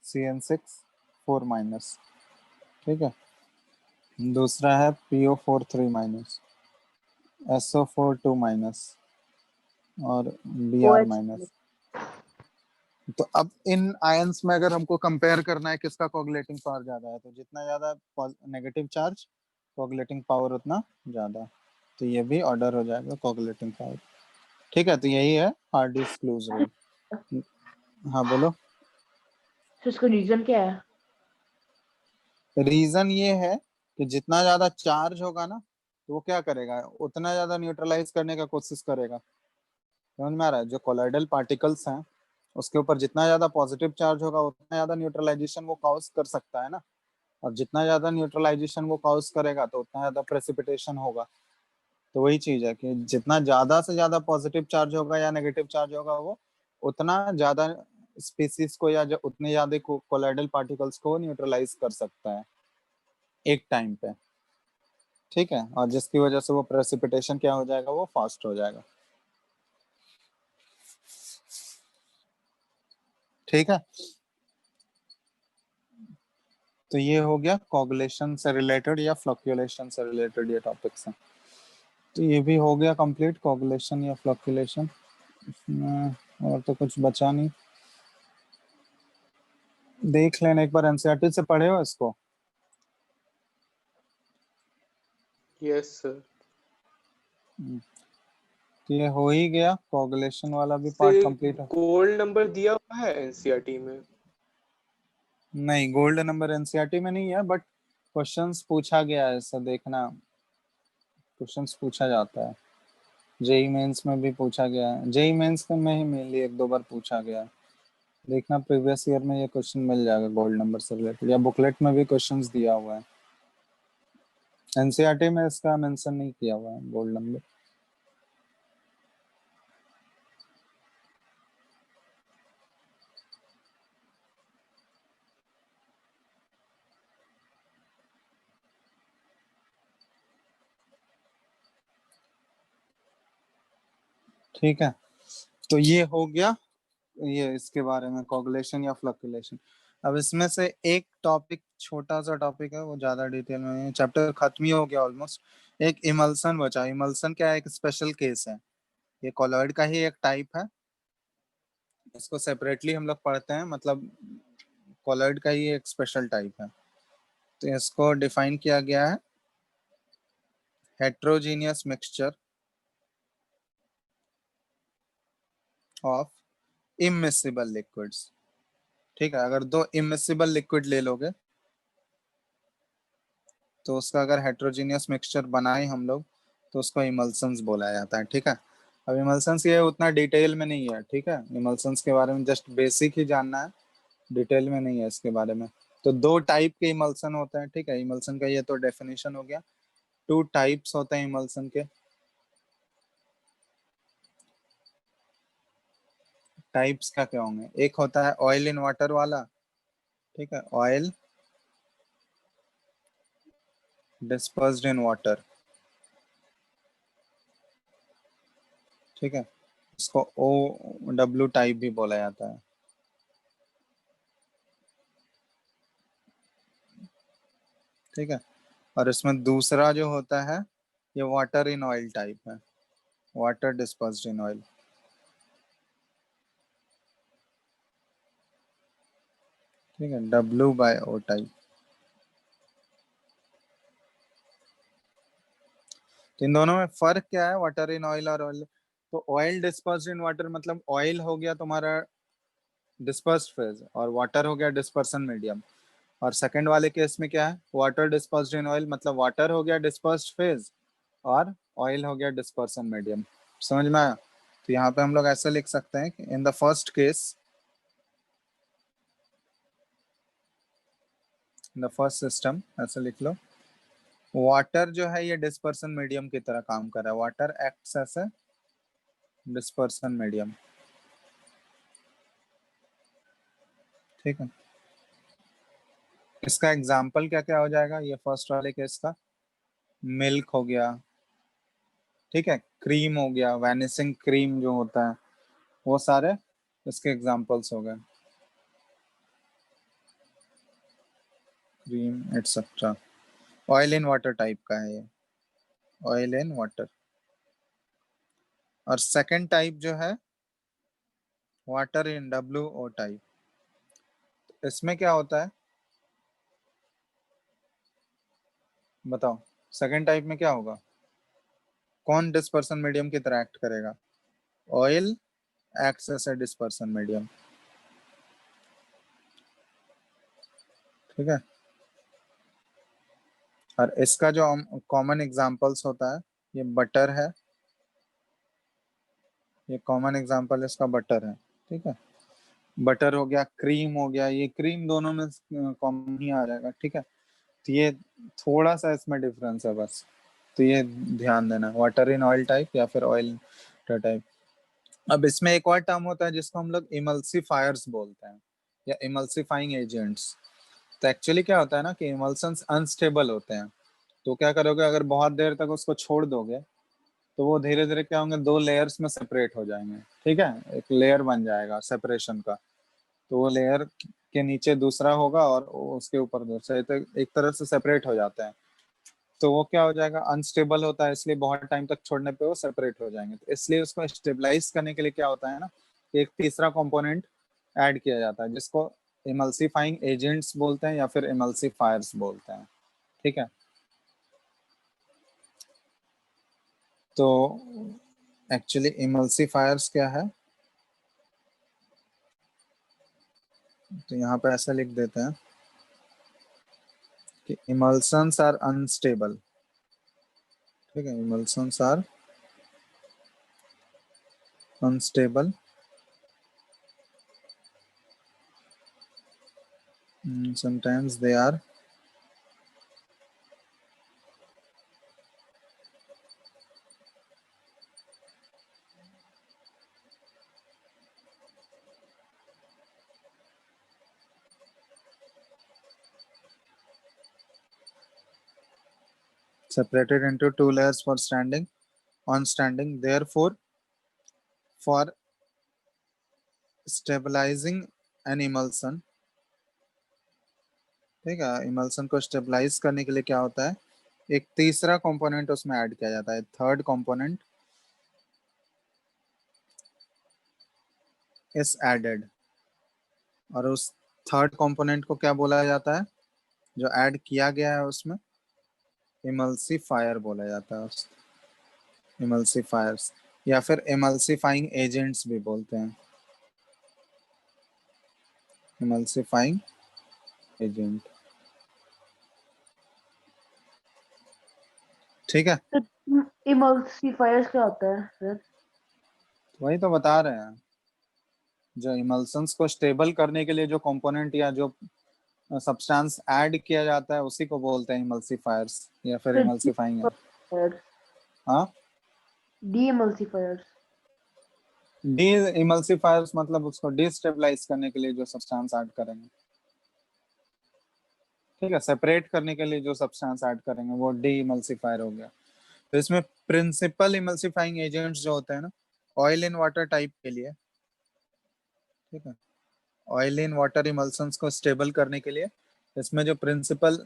FeCN6 4-, ठीक है, दूसरा है PO4 3-, SO4 2-, और Br-। OH तो अब इन आयंस में अगर हमको कंपेयर करना है किसका कोगुलेटिंग पावर ज्यादा है, तो जितना ज्यादा नेगेटिव चार्ज कोगुलेटिंग पावर उतना ज्यादा। तो ये भी ऑर्डर हो जाएगा कोगुलेटिंग पावर। ठीक है, तो यही है हार्डीज क्लूज रूल। हाँ बोलो। तो इसका रीजन क्या है? रीजन ये है कि जितना ज्यादा चार्ज होगा ना, तो वो क्या करेगा, उतना ज्यादा न्यूट्रलाइज करने का कोशिश करेगा। समझ में आ रहा है? जो कोलाइडल पार्टिकल्स हैं उसके ऊपर जितना ज्यादा पॉजिटिव चार्ज होगा उतना ज्यादा न्यूट्रलाइजेशन वो कॉज कर सकता है ना। और जितना ज्यादा न्यूट्रलाइजेशन वो कॉज करेगा तो उतना ज्यादा प्रेसिपिटेशन होगा। तो वही चीज है कि जितना ज्यादा से ज्यादा पॉजिटिव चार्ज होगा या नेगेटिव चार्ज होगा वो उतना ज्यादा स्पीसीज को या उतने ज्यादा कोलाइडल पार्टिकल्स को न्यूट्रलाइज कर सकता है एक टाइम पे। ठीक है, और जिसकी वजह से वो प्रेसिपिटेशन क्या हो जाएगा, वो फास्ट हो जाएगा। ठीक है, तो ये हो गया कोगुलेशन से रिलेटेड या फ्लक्चुएशन से रिलेटेड ये टॉपिक्स हैं। तो ये भी हो गया कंप्लीट, कोगुलेशन या फ्लक्चुएशन। और तो कुछ बचा नहीं। देख लेना एक बार, एनसीईआरटी से पढ़े हो इसको? Yes sir. तो ये हो ही गया, कोगुलेशन वाला भी से पार्ट कंप्लीट है। गोल्ड नंबर दिया हुआ है एनसीईआरटी में? नहीं, गोल्ड नंबर एनसीईआरटी में नहीं है, बट क्वेश्चंस पूछा गया है, ऐसा देखना। क्वेश्चंस पूछा जाता है, जेई मेंस में भी पूछा गया है, जेई मेंस में ही मेनली एक दो बार पूछा गया है। देखना प्रीवियस ईयर में ये क्वेश्चन मिल जाएगा गोल्ड नंबर से रिलेटेड, या बुकलेट में भी क्वेश्चंस दिया हुआ है। एनसीईआरटी में इसका मेंशन नहीं किया हुआ है गोल्ड नंबर। ठीक है, तो ये हो गया ये इसके बारे में, कोगुलेशन या फ्लक्चुएशन। अब इसमें से एक टॉपिक, छोटा सा टॉपिक है, वो ज्यादा डिटेल में नहीं, चैप्टर खत्म ही हो गया ऑलमोस्ट। एक इमल्सन बचा। इमल्सन क्या है, एक स्पेशल केस है, ये कॉलॉइड का ही एक टाइप है। इसको सेपरेटली हम लोग पढ़ते हैं, मतलब कॉलॉइड का ही एक स्पेशल टाइप है। तो इसको डिफाइन किया गया है, heterogeneous mixture of immiscible liquids. ठीक है, अगर दो इमिसिबल लिक्विड ले लोगे तो उसका अगर हेट्रोजीनियस मिक्सचर बनाए हम लोग तो उसको इमल्सन्स बोला जाता है। ठीक है, अब इमल्सन्स ये उतना डिटेल में नहीं है। ठीक है, इमल्सन्स के बारे में जस्ट बेसिक ही जानना है, डिटेल में नहीं है इसके बारे में। तो दो टाइप के इमल्सन होते हैं। ठीक है, इमल्सन का ये तो डेफिनेशन हो गया। टू टाइप्स होते हैं इमल्सन के। टाइप्स क्या क्या होंगे, एक होता है ऑयल इन वाटर वाला। ठीक है, ऑयल डिस्पर्स्ड इन वाटर। ठीक है, इसको ओ डब्ल्यू टाइप भी बोला जाता है। ठीक है, और इसमें दूसरा जो होता है ये वाटर इन ऑयल टाइप है, वाटर डिस्पर्स्ड इन ऑयल। ठीक है, डब्ल्यू बाय ओ टाइप। तो इन दोनों में फर्क क्या है, वाटर इन ऑयल और ऑयल? तो ऑयल डिस्पर्स्ड इन वाटर मतलब ऑयल हो गया तुम्हारा डिस्पर्स्ड फेज और वाटर हो गया डिस्पर्सन मीडियम। और सेकंड वाले केस में क्या है, वाटर डिस्पर्स्ड इन ऑयल मतलब वाटर हो गया डिस्पर्स्ड फेज और ऑयल हो गया डिस्पर्सन मीडियम। समझ में आया? तो यहाँ पे हम लोग ऐसे लिख सकते हैं कि in the first case, in the first system ऐसे लिख लो, वाटर जो है ये डिस्पर्सन मीडियम की तरह काम कर रहा है, water acts as a dispersion medium. ठीक है, इसका एग्जाम्पल क्या क्या हो जाएगा, ये फर्स्ट वाले केस का, मिल्क हो गया। ठीक है, क्रीम हो गया, वैनिसिंग क्रीम जो होता है, वो सारे इसके एग्जाम्पल्स हो गए, cream etcetera. Oil in water type का है ये, ऑयल इन वाटर। और सेकंड टाइप जो है water in W O type, इसमें क्या होता है बताओ? सेकंड टाइप में क्या होगा, कौन डिस्पर्सन मीडियम की तरह एक्ट करेगा? Oil acts as a dispersion medium. ठीक है, और इसका जो कॉमन एग्जांपल्स होता है, ये बटर है, ये कॉमन एग्जांपल इसका बटर है, ठीक है। बटर हो गया, क्रीम हो गया, ये क्रीम दोनों में कॉमन ही आ जाएगा, ठीक है। तो ये थोड़ा सा इसमें डिफरेंस है बस, तो ये ध्यान देना, वाटर इन ऑयल टाइप या फिर ऑयल टाइप। अब इसमें एक और टर्म होता है जिसको हम लोग इमल्सिफायर्स बोलते हैं या इमल्सिफाइंग एजेंट्स। तो एक्चुअली क्या होता है ना कि इमल्सन्स अनस्टेबल होते हैं, तो क्या करोगे अगर बहुत देर तक उसको छोड़ दोगे तो वो धीरे धीरे क्या होंगे, दो लेयर्स में सेपरेट हो जाएंगे, ठीक है। एक लेयर बन जाएगा सेपरेशन का, तो वो लेयर के नीचे दूसरा होगा और उसके ऊपर दूसरा, तो एक तरह से सेपरेट हो जाता है। तो वो क्या हो जाएगा, अनस्टेबल होता है, इसलिए बहुत टाइम तक छोड़ने पे वो सेपरेट हो जाएंगे। तो इसलिए उसको स्टेबलाइज करने के लिए क्या होता है ना, एक तीसरा कंपोनेंट ऐड किया जाता है जिसको इमल्सिफाइंग एजेंट्स बोलते हैं या फिर इमल्सिफायर्स बोलते हैं, ठीक है। तो एक्चुअली इमल्सिफायर्स क्या है, तो यहाँ पे ऐसा लिख देते हैं कि इमल्सन्स आर अनस्टेबल, ठीक है। Emulsions are unstable, sometimes they are separated into two layers for standing on standing, therefore for stabilizing an emulsion, ठीक है। इमल्सन को स्टेबलाइज करने के लिए क्या होता है, एक तीसरा कंपोनेंट उसमें ऐड किया जाता है, थर्ड कंपोनेंट इज एडेड। और उस थर्ड कंपोनेंट को क्या बोला जाता है, जो ऐड किया गया है उसमें, इमल्सिफायर बोला जाता है उस इमल्सिफायर्स, या फिर इमल्सिफाइंग एजेंट्स भी बोलते हैं, इमल्सिफाइंग एजेंट, ठीक है। तो इमल्सिफायर्स क्या होता है सर? वही तो बता रहे हैं, जो इमल्सन्स को स्टेबल करने के लिए जो कंपोनेंट या जो सब्सटेंस ऐड किया जाता है उसी को बोलते हैं इमल्सिफायर्स या फिर तो इमल्सिफाइंग। डीमल्सिफायर्स, हाँ, डीमल्सिफायर्स। डी इमल्सिफायर्स मतलब उसको डिस्टेबलाइज करने के लिए जो सब्सटेंस ऐड करेंगे, ठीक है। सेपरेट करने के लिए जो सब्सटेंस ऐड करेंगे वो डी इमल्सिफायर हो गया। तो इसमें प्रिंसिपल इमल्सिफाइंग एजेंट्स जो होते हैं ना, ऑयल इन वाटर टाइप के लिए, ठीक है। ऑयल इन वाटर इमल्सन्स को स्टेबल करने के लिए इसमें जो प्रिंसिपल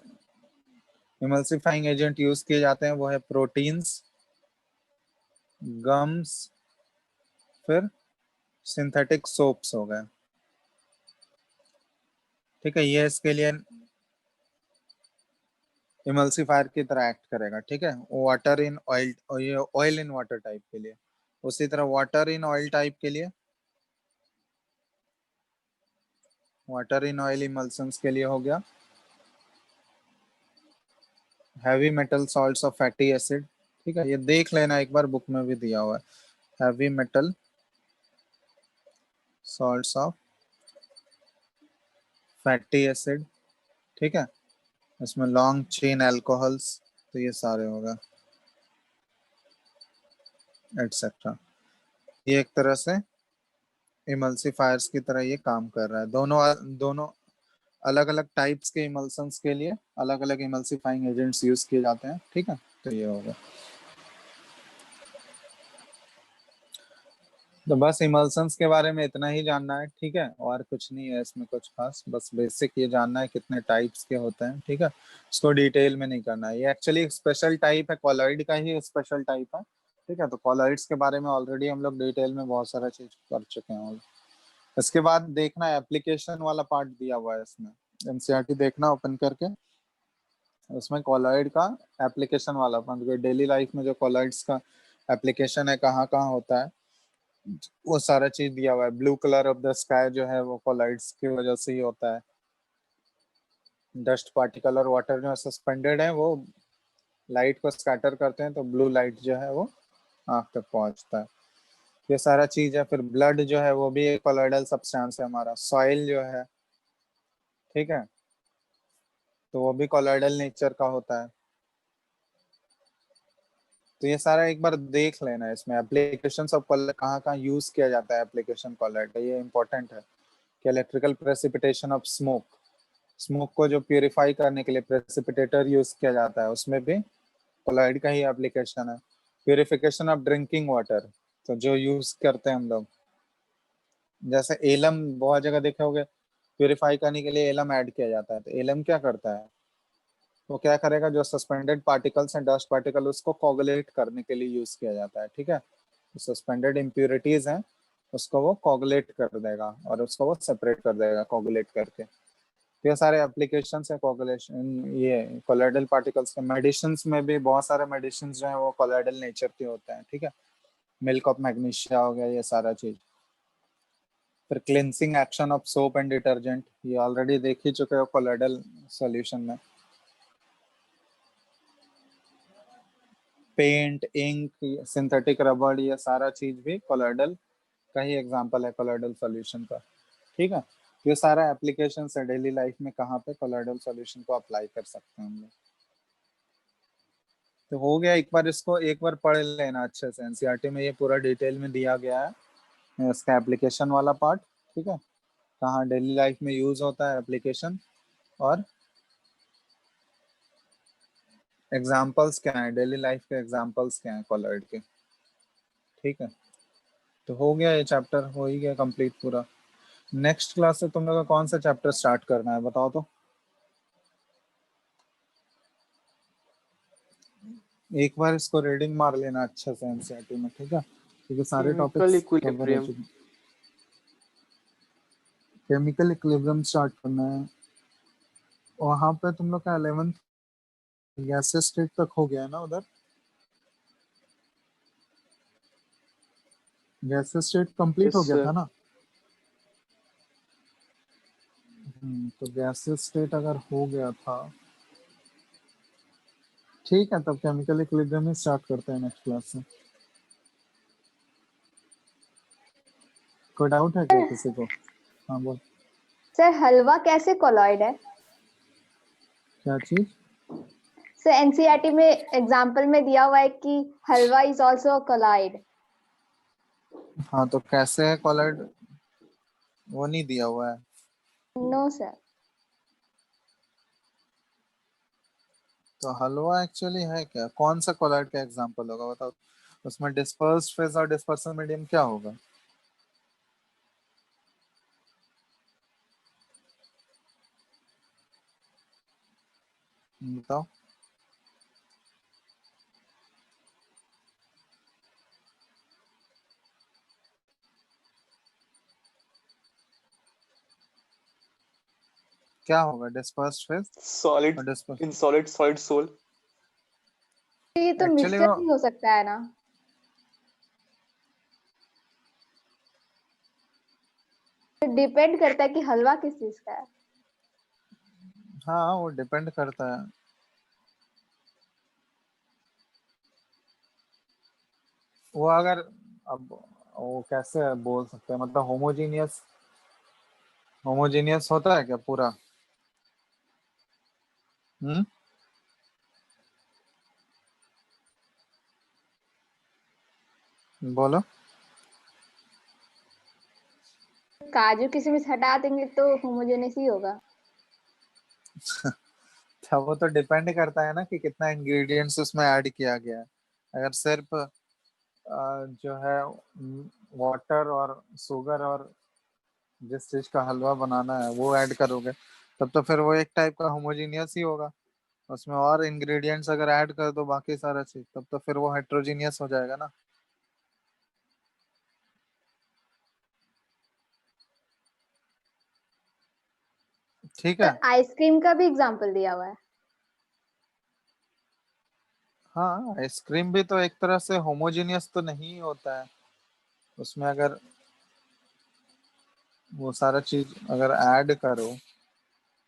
इमल्सिफाइंग एजेंट यूज किए जाते हैं वो है प्रोटीन्स, गम्स, फिर सिंथेटिक सोप्स हो गए, ठीक है। ये इसके लिए इमल्सिफायर की तरह एक्ट करेगा, ठीक है। वाटर इन ऑयल, ये ऑयल इन वाटर टाइप के लिए। उसी तरह वाटर इन ऑयल टाइप के लिए, वाटर इन ऑयल इमल्सन्स के लिए हो गया heavy metal salts of fatty acid, ठीक है। ये देख लेना एक बार, बुक में भी दिया हुआ है, heavy metal salts of fatty acid, ठीक है। इसमें लॉन्ग चेन अल्कोहल्स, तो ये सारे होगा एटसेट्रा। ये एक तरह से इमल्सिफायर्स की तरह ये काम कर रहा है। दोनों दोनों अलग अलग टाइप्स के इमल्सन्स के लिए अलग अलग इमल्सिफाइंग एजेंट्स यूज किए जाते हैं, ठीक है। तो ये होगा, तो बस इमल्सन्स के बारे में इतना ही जानना है, ठीक है। और कुछ नहीं है इसमें कुछ खास, बस बेसिक ये जानना है कितने टाइप्स के होते हैं, ठीक है। इसको डिटेल में नहीं करना है, ये एक्चुअली एक स्पेशल टाइप है, कॉलॉइड का ही स्पेशल टाइप है, ठीक है। तो कॉलॉइड्स के बारे में ऑलरेडी हम लोग डिटेल में बहुत सारा चीज कर चुके हैं। इसके बाद देखना एप्लीकेशन वाला पार्ट दिया हुआ है इसमें, एनसीईआरटी देखना ओपन करके, उसमें कॉलॉइड का एप्लीकेशन वाला पार्ट, डेली लाइफ में जो कॉलॉइड्स का एप्लीकेशन है कहाँ कहाँ होता है, वो सारा चीज दिया हुआ है। Blue colour of the sky जो है वो कॉलॉइड्स की वजह से ही होता है, डस्ट पार्टिकल और वाटर जो सस्पेंडेड है वो लाइट को स्कैटर करते हैं, तो ब्लू लाइट जो है वो आँख तक पहुंचता है। ये सारा चीज है। फिर ब्लड जो है वो भी एक कोलॉइडल सब्सटेंस है हमारा। सॉइल जो है, ठीक है, तो वो भी कोलॉइडल नेचर का होता है। तो ये सारा एक बार देख लेना। इसमें एप्लीकेशन ऑफ कोलॉइड कहाँ कहाँ यूज किया जाता है, एप्लीकेशन कोलॉइड का, ये इंपॉर्टेंट है। कि electrical precipitation of smoke, smoke को जो प्यूरिफाई करने के लिए प्रेसिपिटेटर यूज किया जाता है, उसमें भी कोलॉइड का ही एप्लीकेशन है। प्यूरिफिकेशन ऑफ ड्रिंकिंग वाटर, तो जो यूज करते हैं हम लोग, जैसे एलम बहुत जगह देखे होंगे, प्यूरिफाई करने के लिए एलम ऐड किया जाता है। तो एलम क्या करता है, वो क्या करेगा, जो सस्पेंडेड पार्टिकल्स हैं, डस्ट पार्टिकल, उसको कोगुलेट करने के लिए यूज किया जाता है। ठीक है, सस्पेंडेड इम्प्यूरिटीज हैं उसको वो कोगुलेट कर देगा और उसको वो सेपरेट कर देगा कोगुलेट करके। तो ये सारे एप्लीकेशन है कोगुलेशन, ये कोलोइडल पार्टिकल्स के। मेडिसिन में भी बहुत सारे मेडिसिन जो है वो कोलोइडल नेचर के होते हैं। ठीक है, मिल्क ऑफ मैग्नीशिया हो गया, ये सारा चीज। फिर cleansing action of soap and detergent, ये ऑलरेडी देख ही चुके हो कोलोइडल सॉल्यूशन में। पेंट, इंक, सिंथेटिक रबड़, ये सारा चीज भी कोलोइडल का ही एग्जांपल है, कोलोइडल सॉल्यूशन का। ठीक है, ये सारा एप्लीकेशन है डेली लाइफ में, कहाँ पे कोलोइडल सॉल्यूशन को अप्लाई कर सकते हैं हम लोग। तो हो गया, एक बार इसको एक बार पढ़ लेना अच्छे से। एनसीईआरटी में ये पूरा डिटेल में दिया गया है इसका एप्लीकेशन वाला पार्ट। ठीक है, कहाँ डेली लाइफ में यूज होता है एप्लीकेशन, और एग्जांपल्स क्या है, डेली लाइफ के एग्जांपल्स क्या है कोलॉइड के। ठीक है, तो हो गया, ये चैप्टर हो ही गया कंप्लीट पूरा। नेक्स्ट क्लास से तुम लोग का कौन सा चैप्टर स्टार्ट करना है बताओ तो। एक बार इसको रीडिंग मार लेना अच्छे से एनसीईआरटी में। ठीक है, क्योंकि सारे केमिकल टॉपिक्स कवर हो इक्विलिब्रियम। चुके हैं। केमिकल इक्विलिब्रियम स्टार्ट करना है। वहां पे तुम लोग का 11th गैसेस स्टेट तक हो गया है ना उधर। गैसेस स्टेट कंप्लीट यस हो गया था सर। ना। तो गैसेस स्टेट अगर हो गया था, ठीक है, तब केमिकल इक्विलिब्रियम ही स्टार्ट करते हैं नेक्स्ट क्लास से। कोई डाउट है क्या किसी को? हाँ बोल। सर हलवा कैसे कोलॉइड है? क्या चीज? सर एनसीईआरटी में एग्जांपल में दिया हुआ है कि हलवा इज आल्सो कोलॉइड। हाँ, तो कैसे है कोलॉइड, वो नहीं दिया हुआ है। No sir. तो हलवा एक्चुअली है क्या, कौन सा कोलॉइड का एग्जांपल होगा बताओ। उसमें डिस्पर्स्ड फेज और डिस्पर्सन मीडियम क्या होगा? बताओ। क्या होगा डिस्पर्स्ड फेज सॉलिड और disperse? In solid solid sol. ये तो एक्चुअली मिक्सचर वो, ही हो सकता है ना। डिपेंड करता है कि हलवा किस चीज का है। हाँ वो डिपेंड करता है। वो अगर, अब वो कैसे बोल सकते हैं, मतलब होमोजीनियस, होमोजीनियस होता है क्या पूरा? हम्म, बोलो। काजू किशमिश हटा देंगे तो होमोजेनियस ही होगा। तो वो तो डिपेंड करता है ना कि कितना इंग्रेडिएंट्स उसमें ऐड किया गया है। अगर सिर्फ जो है वाटर और शुगर और जिस चीज का हलवा बनाना है वो ऐड करोगे, तब तो फिर वो एक टाइप का होमोजीनियस ही होगा। उसमें और इंग्रेडिएंट्स अगर ऐड कर दो बाकी सारा चीज, तब तो फिर वो हेट्रोजीनियस हो जाएगा ना। ठीक है। सर आइसक्रीम का भी एग्जांपल दिया हुआ है। हाँ, आइसक्रीम भी तो एक तरह से होमोजीनियस तो नहीं होता है। उसमें अगर वो सारा चीज अगर ऐड करो,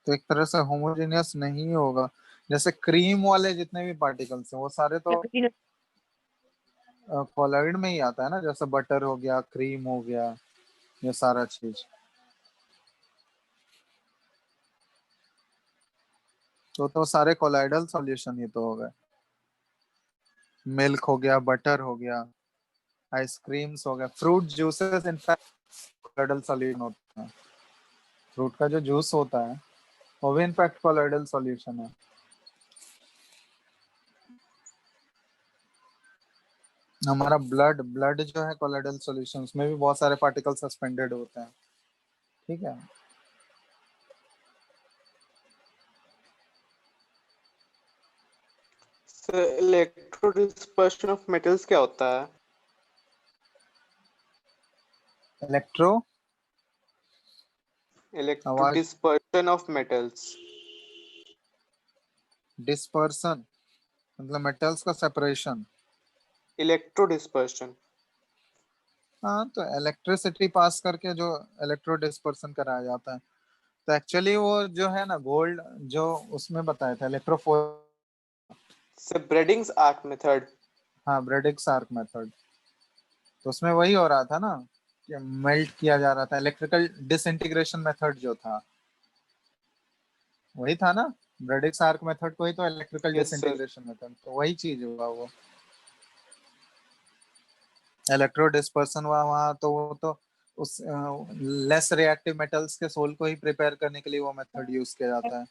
तो एक तरह से होमोजेनियस नहीं होगा। जैसे क्रीम वाले जितने भी पार्टिकल्स हैं वो सारे तो कॉलॉइड में ही आता है ना, जैसे बटर हो गया, क्रीम हो गया, ये सारा चीज तो सारे कोलाइडल सॉल्यूशन ही तो हो गए। मिल्क हो गया, बटर हो गया, आइसक्रीम्स हो गया, fruit juices in fact colloidal solution होता है। फ्रूट का जो जूस होता है वो भी इनफैक्ट कोलाइडल सॉल्यूशन है। हमारा ब्लड ब्लड जो है कोलाइडल सॉल्यूशन, उसमें भी बहुत सारे पार्टिकल सस्पेंडेड होते हैं। ठीक है। Sir electro dispersion of metals क्या होता है? इलेक्ट्रो इलेक्ट्रो आवाज डिस्पर्शन ऑफ मेटल्स। डिस्पर्सन मतलब मेटल्स का सेपरेशन। Electro dispersion. हाँ, तो इलेक्ट्रिसिटी पास करके जो इलेक्ट्रो डिस्पर्सन कराया जाता है, तो एक्चुअली वो जो है ना गोल्ड, जो उसमें बताया था इलेक्ट्रोफो, सर ब्रेडिंग्स आर्क मेथड। हाँ ब्रेडिक्स आर्क मेथड, तो उसमें वही हो रहा था ना कि मेल्ट किया जा रहा था। इलेक्ट्रिकल डिसइंटीग्रेशन मेथड जो था वही था ना, ब्रेडिक्स आर्क मेथड को ही तो electrical yes sir. Disintegration method, तो वही चीज हुआ वो। इलेक्ट्रो डिस्पर्सन हुआ वहाँ, तो वो तो उस लेस रिएक्टिव मेटल्स के सोल को ही प्रिपेयर करने के लिए वो मेथड यूज किया जाता है।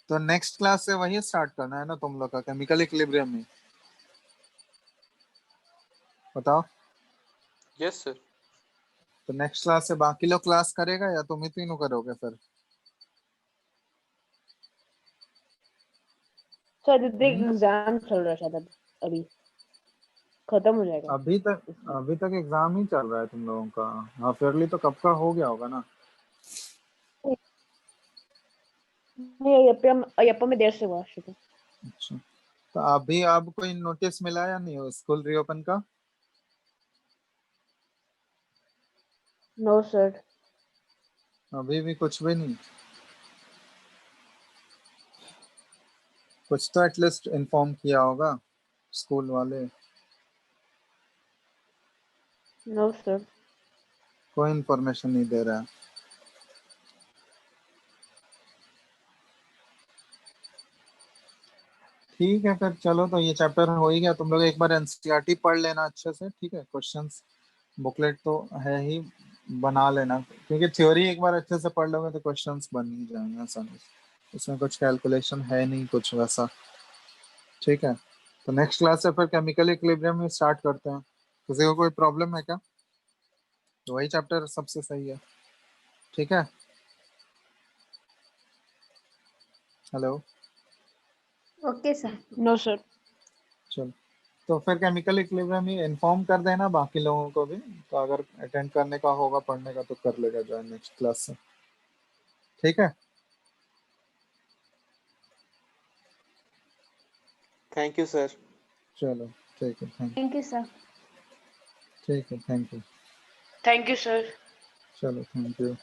तो नेक्स्ट क्लास से वही स्टार्ट करना है ना तुम लोग का, केमिकल इक्विलिब्रियम में। बताओ। Yes sir. तो नेक्स्ट क्लास से बाकी लोग क्लास करेगा या तुम ही तीनों करोगे फिर? सर अभी हम्म? एग्जाम चल रहा है शायद अभी खत्म हो जाएगा अभी तक इसलिए। अभी तक एग्जाम ही चल रहा है तुम लोगों का? हाफ ईयरली तो कब का हो गया होगा ना। नहीं अयप्पा में देर से हुआ शुरू। अच्छा, तो अभी अब कोई नोटिस मिला या नहीं हो स्कूल रीओपन का? No sir. अभी भी कुछ भी नहीं? कुछ तो एटलीस्ट इन्फॉर्म किया होगा स्कूल वाले। No sir. कोई इन्फॉर्मेशन नहीं दे रहा है। ठीक है फिर, चलो तो ये चैप्टर हो ही गया। तुम लोग एक बार एनसीईआरटी पढ़ लेना अच्छे से, ठीक है। क्वेश्चंस बुकलेट तो है ही, बना लेना, क्योंकि थ्योरी एक बार अच्छे से पढ़ लोगे तो क्वेश्चंस बन ही जाएंगे आसानी से। इसमें कुछ कैलकुलेशन है नहीं कुछ वैसा। ठीक है, तो नेक्स्ट क्लास से फिर केमिकल इक्विलिब्रियम में स्टार्ट करते हैं। किसी को कोई प्रॉब्लम है क्या? तो वही चैप्टर सबसे सही है। ठीक है। Hello. Okay sir. No sir. चलो, तो फिर केमिकल इक्विलिब्रियम ही इन्फॉर्म कर देना बाकी लोगों को भी, तो अगर अटेंड करने का होगा पढ़ने का तो कर लेगा ज्वाइन नेक्स्ट क्लास से। ठीक है। Thank you sir. चलो ठीक है, थैंक यू सर। ठीक है, thank you. Thank you sir. चलो थैंक यू।